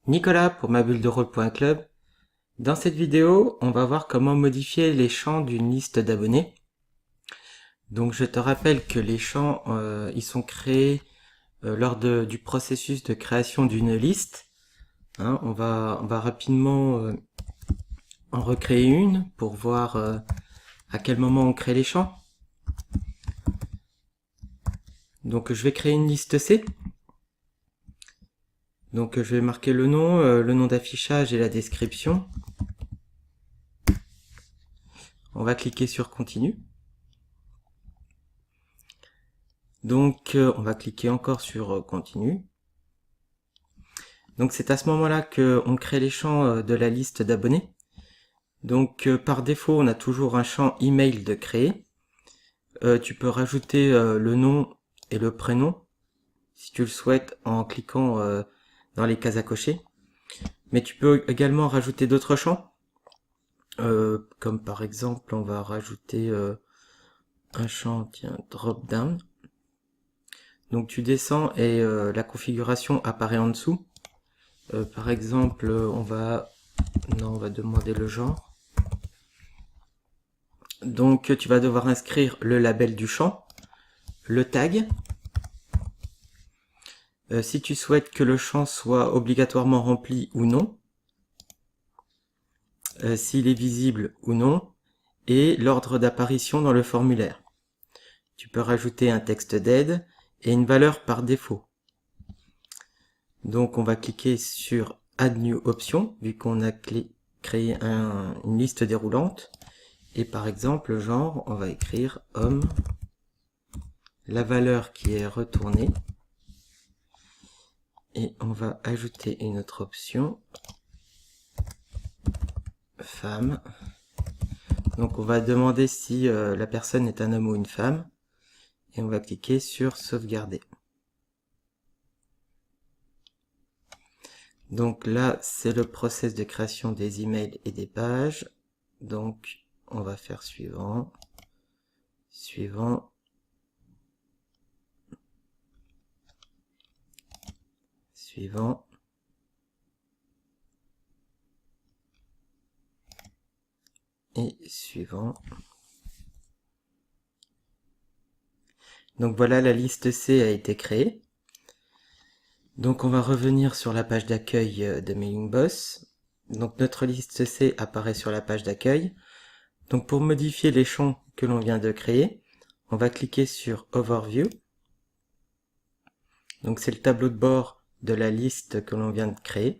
Nicolas pour mabulederole.club. Dans cette vidéo, on va voir comment modifier les champs d'une liste d'abonnés. Donc je te rappelle que les champs, ils sont créés lors du processus de création d'une liste. Hein, on va rapidement en recréer une pour voir à quel moment on crée les champs. Donc je vais créer une liste C. Donc je vais marquer le nom d'affichage et la description. On va cliquer sur continue. Donc on va cliquer encore sur continue. Donc c'est à ce moment-là qu'on crée les champs de la liste d'abonnés. Donc par défaut, on a toujours un champ email de créer. Tu peux rajouter le nom et le prénom si tu le souhaites en cliquant dans les cases à cocher. Mais tu peux également rajouter d'autres champs. Comme par exemple, on va rajouter un champ, tiens, drop down. Donc tu descends et la configuration apparaît en dessous. Par exemple, on va demander le genre. Donc tu vas devoir inscrire le label du champ, le tag. Si tu souhaites que le champ soit obligatoirement rempli ou non, s'il est visible ou non, et l'ordre d'apparition dans le formulaire. Tu peux rajouter un texte d'aide et une valeur par défaut. Donc on va cliquer sur Add New Option, vu qu'on a créé une liste déroulante. Et par exemple, genre, on va écrire homme, la valeur qui est retournée. Et on va ajouter une autre option, femme. Donc on va demander si la personne est un homme ou une femme. Et on va cliquer sur sauvegarder. Donc là, c'est le process de création des emails et des pages. Donc on va faire suivant, suivant, suivant. Et suivant. Donc voilà, la liste C a été créée. Donc on va revenir sur la page d'accueil de MailingBoss. Donc notre liste C apparaît sur la page d'accueil. Donc pour modifier les champs que l'on vient de créer, on va cliquer sur Overview. Donc c'est le tableau de bord de la liste que l'on vient de créer.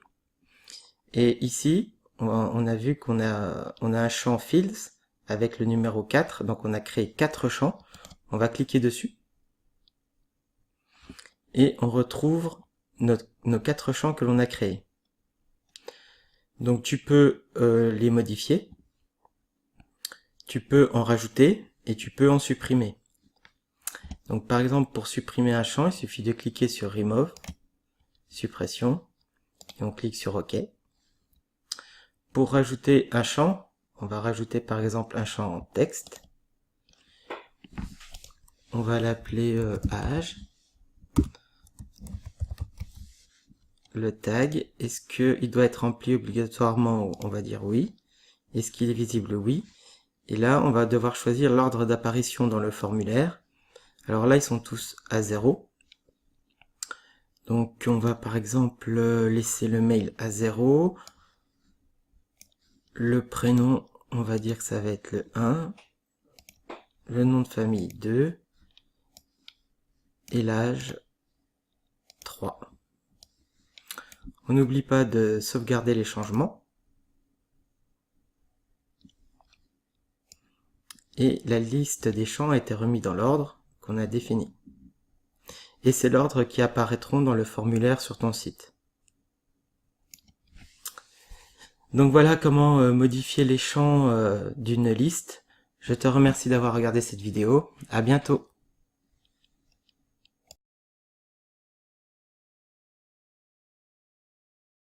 Et ici, on a vu qu'on a un champ Fields avec le numéro 4. Donc on a créé 4 champs. On va cliquer dessus. Et on retrouve nos 4 champs que l'on a créés. Donc tu peux les modifier. Tu peux en rajouter et tu peux en supprimer. Donc par exemple, pour supprimer un champ, il suffit de cliquer sur Remove, suppression, et on clique sur OK. Pour rajouter un champ, on va rajouter par exemple un champ en texte. On va l'appeler âge. Le tag, est-ce qu'il doit être rempli obligatoirement? On va dire oui. Est-ce qu'il est visible? Oui. Et là, on va devoir choisir l'ordre d'apparition dans le formulaire. Alors là, ils sont tous à 0. Donc on va par exemple laisser le mail à 0. Le prénom, on va dire que ça va être le 1. Le nom de famille 2. Et l'âge 3. On n'oublie pas de sauvegarder les changements. Et la liste des champs a été remise dans l'ordre qu'on a défini. Et c'est l'ordre qui apparaîtront dans le formulaire sur ton site. Donc voilà comment modifier les champs d'une liste. Je te remercie d'avoir regardé cette vidéo. À bientôt.